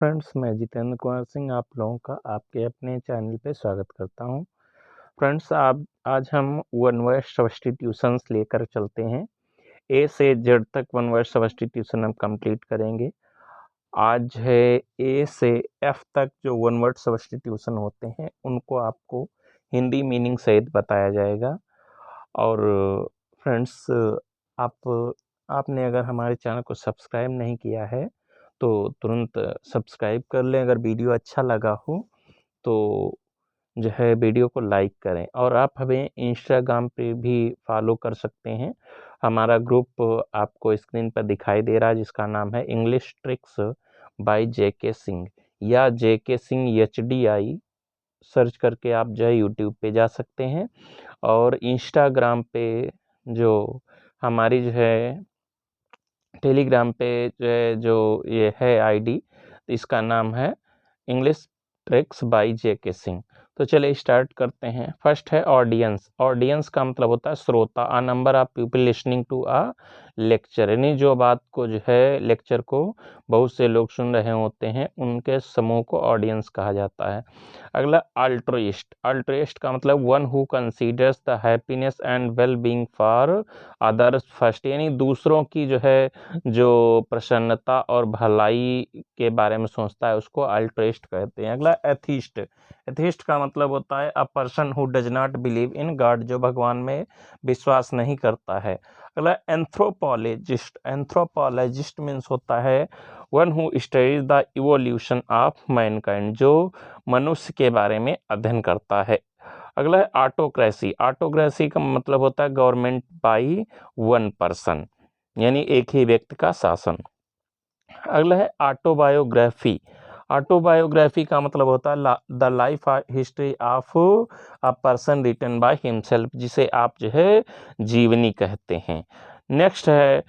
Friends, मैं जितेंद्र कुमार सिंह आप लोगों का आपके अपने चैनल पे स्वागत करता हूं। फ्रेंड्स, आप आज हम वन वर्ड सब्स्टिट्यूशंस लेकर चलते हैं। ए से जेड तक वन वर्ड सब्स्टिट्यूशन हम कंप्लीट करेंगे। आज है ए से एफ तक जो वन वर्ड सब्स्टिट्यूशन होते हैं उनको आपको हिंदी मीनिंग सहित बताया जाएगा। और फ्रेंड्स, आपने अगर हमारे चैनल को सब्सक्राइब नहीं किया है तो तुरंत सब्सक्राइब कर लें। अगर वीडियो अच्छा लगा हो तो जो है वीडियो को लाइक करें, और आप हमें इंस्टाग्राम पे भी फॉलो कर सकते हैं। हमारा ग्रुप आपको स्क्रीन पर दिखाई दे रहा है, जिसका नाम है English tricks by JK Singh, या जेके सिंह HDI सर्च करके आप जो है यूट्यूब पे जा सकते हैं। और इंस्टाग्राम पे जो हमारी जो है टेलीग्राम पे जो ये है ID, इसका नाम है English tricks by JK Singh. तो चलिए स्टार्ट करते हैं। फर्स्ट है ऑडियंस। ऑडियंस का मतलब होता है श्रोता। A number of people listening to a lecture, यानी जो बात को जो है लेक्चर को बहुत से लोग सुन रहे होते हैं, उनके समूह को ऑडियंस कहा जाता है। अगला अल्ट्रुइस्ट। अल्ट्रुइस्ट का मतलब one who considers the happiness and well being for others first, यानी दूसरों की जो है जो प्रसन्नता और भलाई के बारे में सोचता है उसको अल्ट्रुइस्ट कहते हैं। अगला एथिस्ट। एथिस्ट का मतलब होता है a person who does not believe in God, जो भगवान में विश्वास नहीं करता है। अगला एंथ्रोपोलॉजिस्ट। एंथ्रोपोलॉजिस्ट मीन्स होता है one who studies the evolution of Mankind, जो मनुष्य के बारे में अध्ययन करता है। अगला है ऑटोक्रेसी। ऑटोक्रेसी का मतलब होता है गवर्नमेंट बाई वन पर्सन, यानी एक ही व्यक्ति का शासन। अगला है ऑटोबायोग्राफी। ऑटोबायोग्राफी का मतलब होता है the life history of a person written by himself, जिसे आप जो है जीवनी कहते हैं। नेक्स्ट है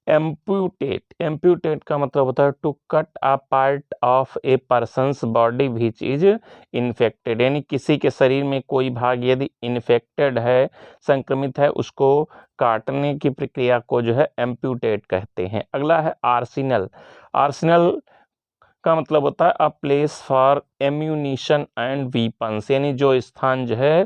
एम्प्यूटेट। एम्प्यूटेट का मतलब होता है to cut a part of a person's body which is infected, यानी किसी के शरीर में कोई भाग यदि इन्फेक्टेड है, संक्रमित है, उसको काटने की प्रक्रिया को जो है एम्प्यूटेट कहते हैं। अगला है आर्सेनल। आर्सेनल का मतलब होता है a place for ammunition and weapons, यानी जो स्थान जो है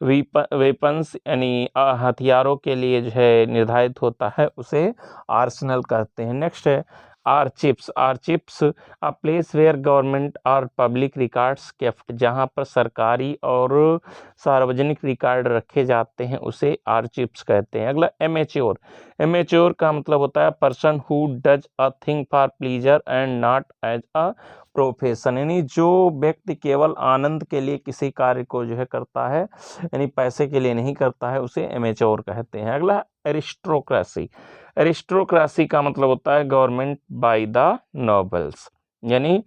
वेपन्स यानी हथियारों के लिए जो है निर्धारित होता है, उसे आर्सेनल कहते हैं। नेक्स्ट है आर्चिव्स। आर्चिव्स अ प्लेस वेयर गवर्नमेंट और पब्लिक रिकॉर्ड्स केफ्ट, जहाँ पर सरकारी और सार्वजनिक रिकॉर्ड रखे जाते हैं, उसे आर्चिव्स कहते हैं। अगला एमेच्योर। एमेच्योर का मतलब होता है person who does a thing for pleasure and not as a profession, यानी जो व्यक्ति केवल आनंद के लिए किसी कार्य को जो है करता है, यानी पैसे के लिए नहीं करता है, उसे एमेच्योर कहते हैं। अगला एरिस्टोक्रेसी। एरिस्टोक्रेसी का मतलब होता है गवर्नमेंट बाय द नोबल्स, यानी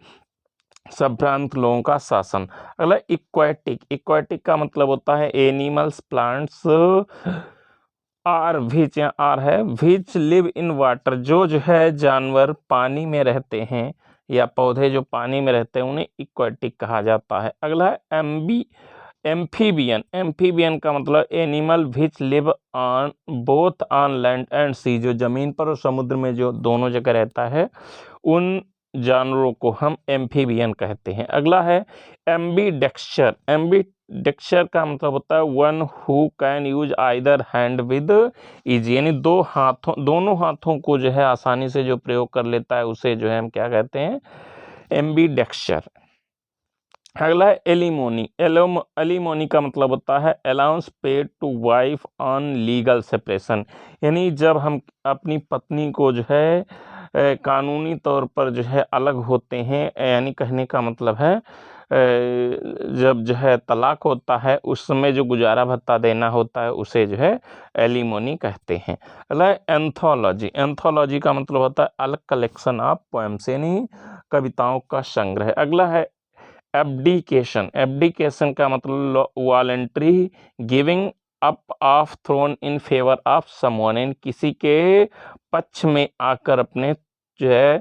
संभ्रांत लोगों का शासन। अगला इक्वेटिक। इक्वेटिक का मतलब होता है animals plants or which are है विच लिव इन वाटर, जो है जानवर पानी में रहते हैं या पौधे जो पानी में रहते हैं, उन्हें इक्वेटिक कहा जाता है। अगला है एम्फीबियन। एम्फीबियन का मतलब animal which live on both on land and sea, जो जमीन पर और समुद्र में जो दोनों जगह रहता है, उन जानवरों को हम एम्फीबियन कहते हैं। अगला है एम्बीडेक्स्चर। एम्बीडेक्स्चर का मतलब होता है one who can use either hand with easy, यानी दोनों हाथों को जो है आसानी से जो प्रयोग कर लेता है, उसे जो है हम क्या कहते हैं, एम्बीडेक्स्चर। अगला है एलिमोनी। एलिमोनी का मतलब होता है allowance paid to wife on legal separation, यानी जब हम अपनी पत्नी को जो है कानूनी तौर पर जो है अलग होते हैं, यानी कहने का मतलब है जब जो है तलाक होता है, उस समय जो गुजारा भत्ता देना होता है, उसे जो है एलिमोनी कहते हैं। अगला है एंथोलॉजी। एंथोलॉजी का मतलब होता है अलग कलेक्शन ऑफ पोएम्स, यानी कविताओं का संग्रह। अगला है एब्डिकेशन। एब्डिकेशन का मतलब voluntary giving up of throne in favour of someone, इन किसी के पक्ष में आकर अपने जो है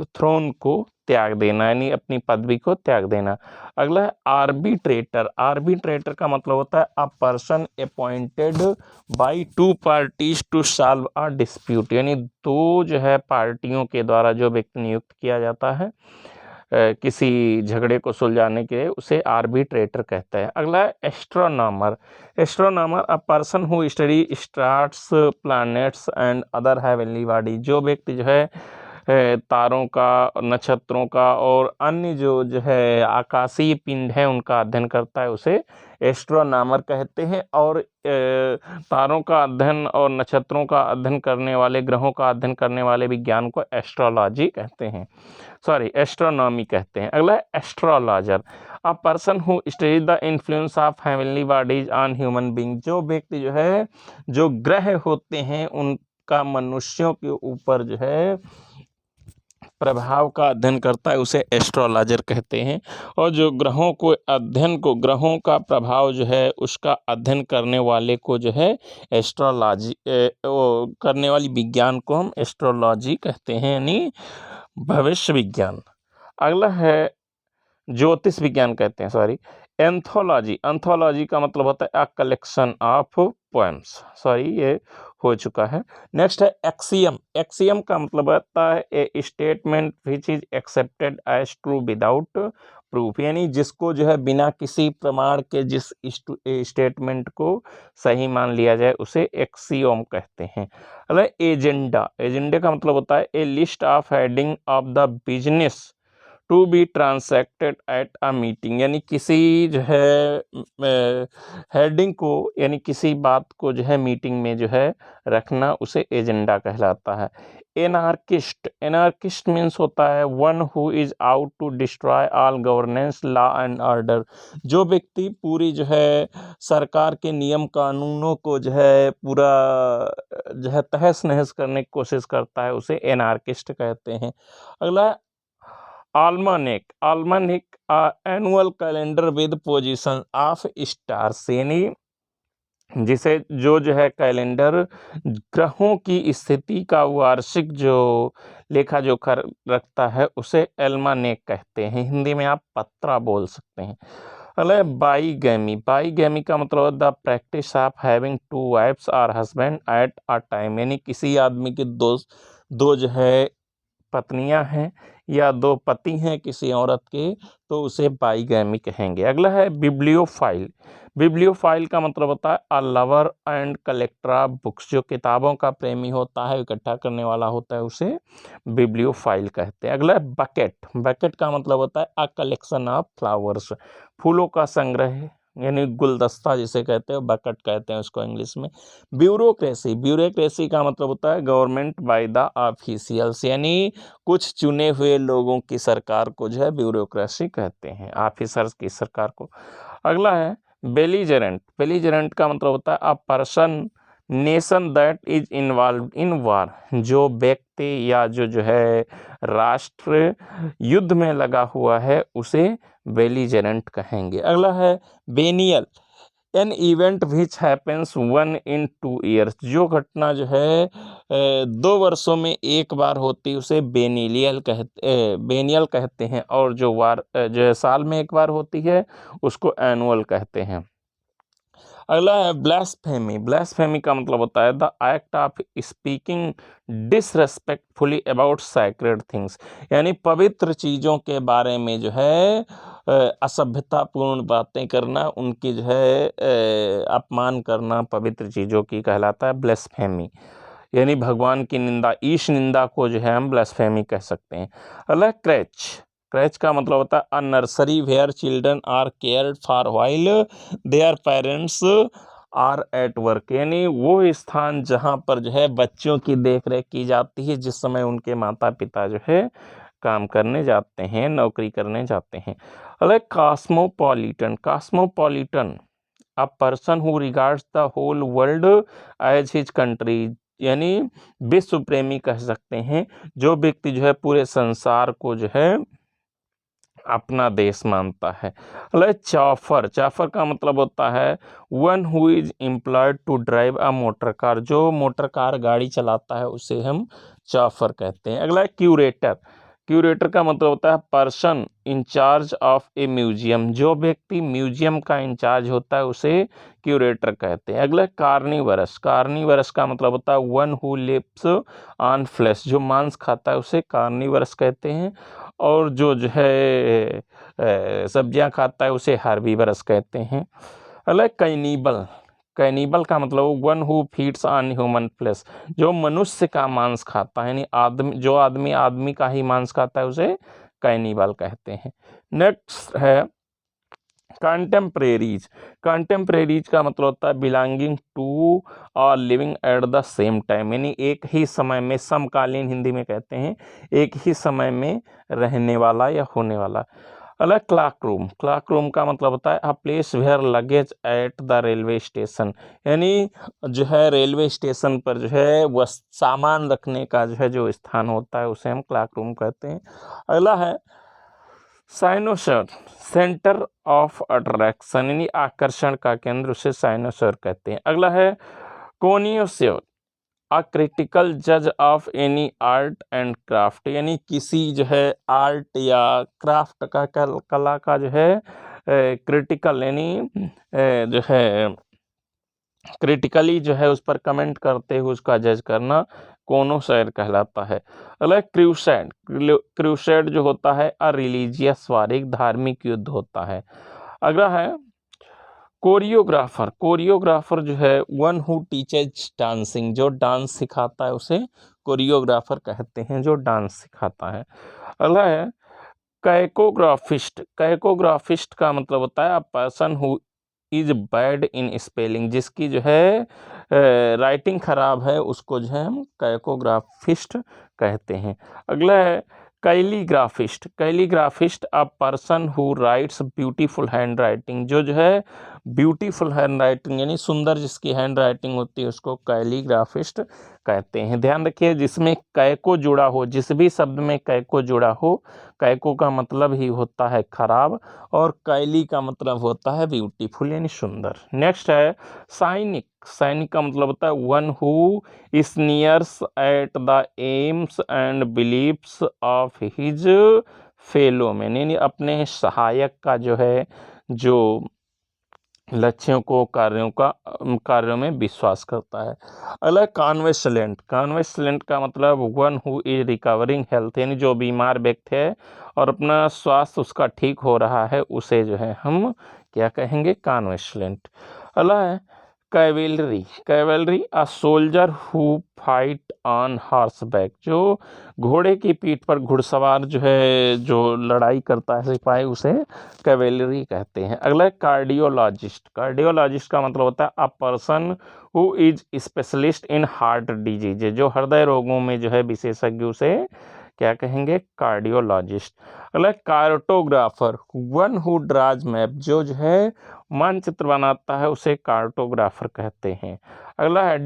थ्रोन को त्याग देना, यानी अपनी पदवी को त्याग देना। अगला है आर्बिट्रेटर। आर्बिट्रेटर का मतलब होता है a person appointed by two parties to solve a dispute, यानी दो जो है पार्टियों के द्वारा जो व्यक्ति नियुक्त किया जाता है किसी झगड़े को सुलझाने के लिए, उसे आर्बिट्रेटर कहते हैं। अगला है astronomer. Astronomer a person who study stars planets and other heavenly body, जो व्यक्ति जो है तारों का, नक्षत्रों का और अन्य जो है आकाशीय पिंड है उनका अध्ययन करता है, उसे एस्ट्रोनॉमर कहते हैं। और तारों का अध्ययन और नक्षत्रों का अध्ययन करने वाले, ग्रहों का अध्ययन करने वाले विज्ञान को एस्ट्रोलॉजी कहते हैं, सॉरी एस्ट्रोनॉमी कहते हैं। अगला है astrologer a person who studies the influence of heavenly bodies on human being, जो व्यक्ति जो है जो ग्रह होते हैं उनका मनुष्यों के ऊपर जो है प्रभाव का अध्ययन करता है, उसे एस्ट्रोलॉजर कहते हैं। और जो ग्रहों का प्रभाव जो है उसका अध्ययन करने वाले को जो है एस्ट्रोलॉजी करने वाली विज्ञान को हम एस्ट्रोलॉजी कहते हैं, यानी भविष्य विज्ञान। अगला है ज्योतिष विज्ञान कहते हैं, सॉरी एंथोलॉजी। एंथोलॉजी का मतलब होता है a collection of poems, sorry ये हो चुका है। नेक्स्ट है एक्सियम। एक्सियम का मतलब होता है a statement which is accepted as true without proof, यानी जिसको जो है बिना किसी प्रमाण के जिस स्टेटमेंट को सही मान लिया जाए उसे एक्सियोम कहते हैं। अगला एजेंडा। एजेंडे का मतलब होता है a list of heading of the business to be transacted at a meeting, यानी किसी जो है हेडिंग को, यानी किसी बात को जो है मीटिंग में जो है रखना, उसे एजेंडा कहलाता है। एनार्किस्ट। एनार्किस्ट मीन्स होता है one who is out to destroy all governance law and order, जो व्यक्ति पूरी जो है सरकार के नियम कानूनों को जो है पूरा जो है तहस नहस करने की कोशिश करता है, उसे एनार्किस्ट कहते हैं। अगला almanac. Almanac annual calendar with position of stars, यानी जिसे जो है कैलेंडर ग्रहों की स्थिति का वार्षिक जो लेखा जोखा रखता है, उसे एल्मानेक कहते हैं। हिंदी में आप पत्रा बोल सकते हैं। अगला है बाईगैमी। बाईगैमी का मतलब the practice of having two wives और हस्बैंड एट अ टाइम, यानी किसी आदमी के दो जो है पत्नियां हैं या दो पति हैं किसी औरत के, तो उसे बाईगैमी कहेंगे। अगला है बिब्लियोफाइल। बिब्लियोफाइल का मतलब होता है a lover and collector of books, जो किताबों का प्रेमी होता है, इकट्ठा करने वाला होता है, उसे बिब्लियोफाइल कहते हैं। अगला है बकेट। बकेट का मतलब होता है अ कलेक्शन ऑफ फ्लावर्स, फूलों का संग्रह, यानी गुलदस्ता जिसे कहते हैं, बकेट कहते हैं उसको इंग्लिश में। ब्यूरोक्रेसी। ब्यूरोक्रेसी का मतलब होता है गवर्नमेंट बाय द ऑफिशियल्स, यानी कुछ चुने हुए लोगों की सरकार को जो है ब्यूरोक्रेसी कहते हैं, ऑफिसर्स की सरकार को। अगला है बेलीजरेंट। बेलीजरेंट का मतलब होता है a person nation that is involve in war, जो व्यक्ति या जो है राष्ट्र युद्ध में लगा हुआ है, उसे बेलीजरेंट कहेंगे। अगला है venial. An event which happens 1 in 2 years, जो घटना जो है 2 वर्षों में एक बार होती, उसे बेनियल कहते हैं। और जो जो है साल में एक बार होती है, उसको एनुअल कहते हैं। अगला है ब्लास्फेमी। ब्लास्फेमी का मतलब होता है the act of speaking disrespectfully about sacred things, यानी पवित्र चीज़ों के बारे में जो है असभ्यतापूर्ण बातें करना, उनकी जो है अपमान करना पवित्र चीज़ों की कहलाता है ब्लास्फेमी, यानी भगवान की निंदा, ईश निंदा को जो है हम ब्लास्फेमी कह सकते हैं। अगला क्रेच। क्रेच का मतलब होता है a nursery where children are cared for while their parents are at work, यानी वो स्थान जहाँ पर जो है बच्चों की देख रेख की जाती है जिस समय उनके माता पिता जो है काम करने जाते हैं, नौकरी करने जाते हैं। अगला cosmopolitan. Cosmopolitan a person who regards the whole world as his country, यानी विश्व प्रेमी कह सकते हैं, जो व्यक्ति जो है पूरे संसार को जो है अपना देश मानता है। अगला चॉफर। चॉफर का मतलब होता है one who is employed to drive a motor car, जो मोटर कार गाड़ी चलाता है उसे हम चॉफर कहते हैं। अगला क्यूरेटर। क्यूरेटर का मतलब होता है person incharge of a museum, जो व्यक्ति म्यूजियम का इंचार्ज होता है उसे क्यूरेटर कहते हैं। अगला कार्निवरस, कार्निवरस का मतलब होता है one who lives on flesh, जो मांस खाता है उसे कार्निवरस कहते हैं। और जो है सब्जियां खाता है उसे हार्बीवरस कहते हैं। अगला कैनिबल, कैनिबल का मतलब one who feeds on human flesh, जो मनुष्य का मांस खाता है, यानी आदमी आदमी का ही मांस खाता है उसे कैनिबल कहते हैं। नेक्स्ट है कंटेम्परेरीज, कंटेम्परेरीज का मतलब होता है बिलोंगिंग टू और living at the same time, यानी एक ही समय में, समकालीन हिंदी में कहते हैं, एक ही समय में रहने वाला या होने वाला। अलग क्लॉक रूम, क्लॉक रूम का मतलब होता है a place where luggage at the railway station, यानी जो है रेलवे स्टेशन पर जो है वह सामान रखने का जो है जो स्थान होता है उसे हम क्लॉक रूम कहते हैं। अगला है साइनोसॉर, सेंटर ऑफ अट्रैक्शन, यानी आकर्षण का केंद्र, उसे साइनोसॉर कहते हैं। अगला है कोनियोसॉर, अ क्रिटिकल जज of any art and craft, यानी किसी जो है आर्ट या क्राफ्ट का कला का जो है क्रिटिकल, यानी जो है क्रिटिकली जो है उस पर कमेंट करते हुए उसका जज करना कोनोसॉर कहलाता है। अलग क्रूसेड, क्रूसेड जो होता है अ रिलीजियस वार, एक धार्मिक युद्ध होता है। अगला है कोरियोग्राफर, कोरियोग्राफर जो है वन हु टीचेज डांसिंग, जो डांस सिखाता है उसे कोरियोग्राफर कहते हैं, जो डांस सिखाता है। अगला है कैकोग्राफिस्ट, कैकोग्राफिस्ट का मतलब होता है a person who is bad in spelling, जिसकी जो है राइटिंग खराब है उसको जो है हम कैकोग्राफिस्ट कहते हैं। अगला है calligraphist, calligraphist a person who writes beautiful hand writing, जो है ब्यूटीफुल हैंड राइटिंग यानी सुंदर जिसकी हैंड राइटिंग होती है उसको कैलीग्राफिस्ट कहते हैं। ध्यान रखिए जिसमें कैको जुड़ा हो, जिस भी शब्द में कैको जुड़ा हो, कैको का मतलब ही होता है खराब और कैली का मतलब होता है ब्यूटीफुल यानी सुंदर। नेक्स्ट है साइनिक, साइनिक का मतलब होता है one who sneers at the aims and beliefs of his fellow man, यानी अपने सहायक का जो है जो लक्ष्यों को कार्यों में विश्वास करता है। अगला कॉन्वेसलेंट, कॉन्वेसलेंट का मतलब one who is recovering health, यानी जो बीमार व्यक्ति है और अपना स्वास्थ्य उसका ठीक हो रहा है उसे जो है हम क्या कहेंगे, कॉन्वेसलेंट। अगला है cavalry, cavalry a soldier who fight on horseback, जो घोड़े की पीठ पर घुड़सवार जो है जो लड़ाई करता है सिपाही उसे कैवेलरी कहते हैं। अगला है कार्डियोलॉजिस्ट, कार्डियोलॉजिस्ट का मतलब होता है a person who is specialist in heart disease, जो हृदय रोगों में जो है विशेषज्ञ उसे क्या कहेंगे, कार्डियोलॉजिस्ट। अगला cartographer one who draws map, जो है मानचित्र बनाता है उसे कार्टोग्राफर कहते हैं। अगला है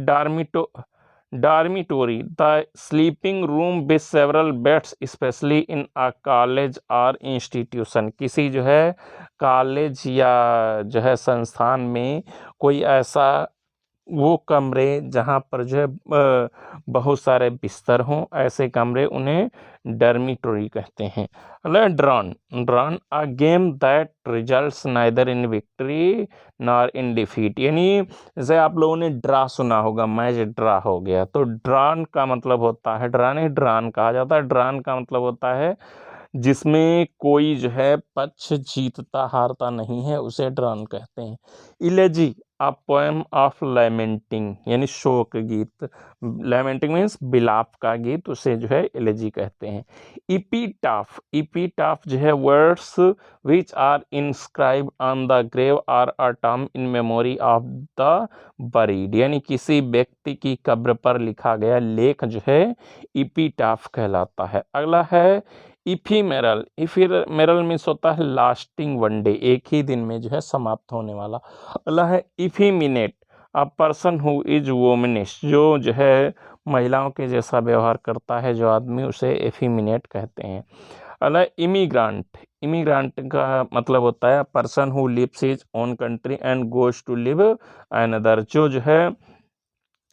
dormitory, the sleeping room with several beds specially in a college or institution, किसी जो है कॉलेज या जो है संस्थान में कोई ऐसा वो कमरे जहाँ पर जो है बहुत सारे बिस्तर हों, ऐसे कमरे उन्हें डर्मिटोरी कहते हैं। Drawn, drawn a game that results neither in victory nor in defeat, यानी जैसे आप लोगों ने ड्रा सुना होगा, मैच ड्रा हो गया, तो ड्रॉन का मतलब होता है, ड्रा नहीं ड्रॉन कहा जाता है, ड्रॉन का मतलब होता है जिसमें कोई जो है पक्ष जीतता हारता नहीं है उसे ड्रॉन कहते हैं। इलेजी अ पोएम ऑफ लैमेंटिंग, यानी शोक गीत, लैमेंटिंग मीन्स बिलाप का गीत, उसे जो है एलेजी कहते हैं। इपीटाफ, इपीटाफ जो है words which are inscribe on the grave or a tomb in memory of the buried, यानी किसी व्यक्ति की कब्र पर लिखा गया लेख जो है इपीटाफ कहलाता है। अगला है इफीमेरल, इफीमेरल मीन्स होता है लास्टिंग वन डे, एक ही दिन में जो है समाप्त होने वाला। अगला है इफीमिनेट अ पर्सन हु इज वोमिनिश, जो है महिलाओं के जैसा व्यवहार करता है जो आदमी, उसे एफिमिनेट कहते हैं। अगला इमिग्रांट, इमिग्रांट का मतलब होता है person who lives his own country and goes to live another, जो है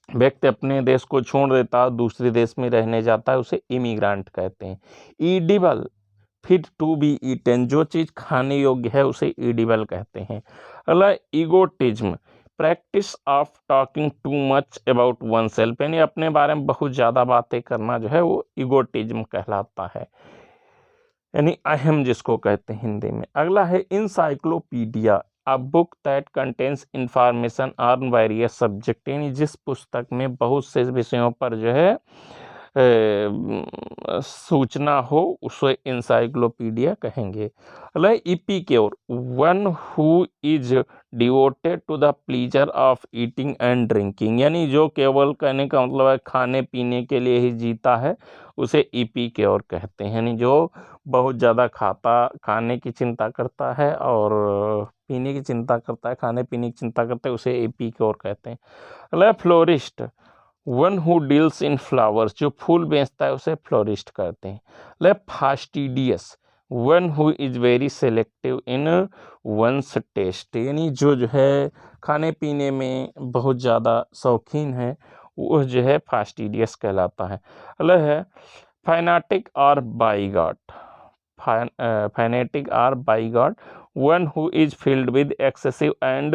व्यक्ति अपने देश को छोड़ देता है, दूसरे देश में रहने जाता है, उसे इमिग्रेंट कहते हैं। Edible, fit to be eaten, जो चीज़ खाने योग्य है उसे ईडिबल कहते हैं। अगला egotism, practice of talking too much about oneself, यानी अपने बारे में बहुत ज़्यादा बातें करना जो है वो ईगोटिज्म कहलाता है, यानी अहम जिसको कहते हैं हिंदी में। अगला है encyclopedia, a book that contains information on various subject, यानी जिस पुस्तक में बहुत से विषयों पर जो है सूचना हो उसे इंसाइक्लोपीडिया कहेंगे। अगला epicure, one who is devoted to the pleasure of eating and drinking, यानी जो केवल कहने का मतलब है खाने पीने के लिए ही जीता है उसे इपिक्योर कहते हैं, यानी जो बहुत ज़्यादा खाने की चिंता करता है और पीने की चिंता करता है, खाने पीने की चिंता करता है, उसे एपिक्योर कहते हैं। अगला florist, one who deals in flowers, जो फूल बेचता है उसे फ्लोरिस्ट कहते हैं। अगला fastidious, one who is very selective in one's taste, यानी जो है खाने पीने में बहुत ज़्यादा शौकीन है वो जो है फास्टिडियस कहलाता है। अगला है फैनाटिक और बाइगॉट, फैनेटिक और bigot, one who is filled with excessive and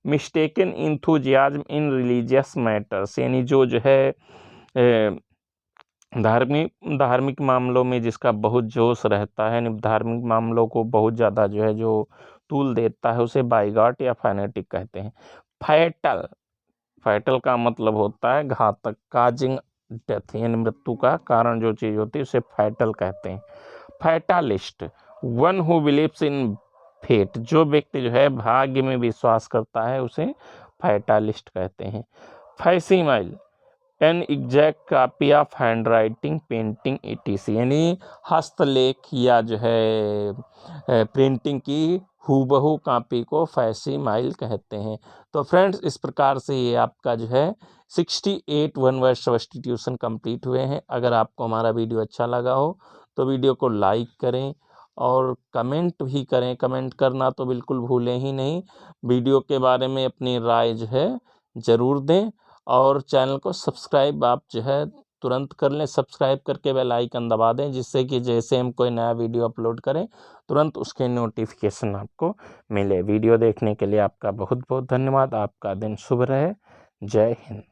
mistaken enthusiasm in religious matters, यानी जो है धार्मिक मामलों में जिसका बहुत जोश रहता है, धार्मिक मामलों को बहुत ज़्यादा जो है जो तूल देता है उसे बाइगॉट या फैनेटिक कहते हैं। फैटल, फैटल का मतलब होता है घातक, काजिंग डेथ, यानी मृत्यु का कारण जो चीज़ होती है उसे फैटल कहते हैं। Fatalist, one who believes in fate, जो व्यक्ति जो है भाग्य में विश्वास करता है उसे फैटालिस्ट कहते हैं। Facsimile, an exact copy of hand writing painting etc, यानी हस्तलेख या जो है प्रिंटिंग की हूबहू कॉपी को फैसिमाइल कहते हैं। तो फ्रेंड्स इस प्रकार से ये आपका जो है 68 वन वर्ड सब्स्टिट्यूशन कंप्लीट हुए हैं। अगर आपको हमारा वीडियो अच्छा लगा हो तो वीडियो को लाइक करें और कमेंट भी करें, कमेंट करना तो बिल्कुल भूलें ही नहीं। वीडियो के बारे में अपनी राय जो है ज़रूर दें और चैनल को सब्सक्राइब आप जो है तुरंत कर लें, सब्सक्राइब करके बेल आइकन दबा दें, जिससे कि जैसे हम कोई नया वीडियो अपलोड करें तुरंत उसके नोटिफिकेशन आपको मिले। वीडियो देखने के लिए आपका बहुत बहुत धन्यवाद। आपका दिन शुभ रहे। जय हिंद।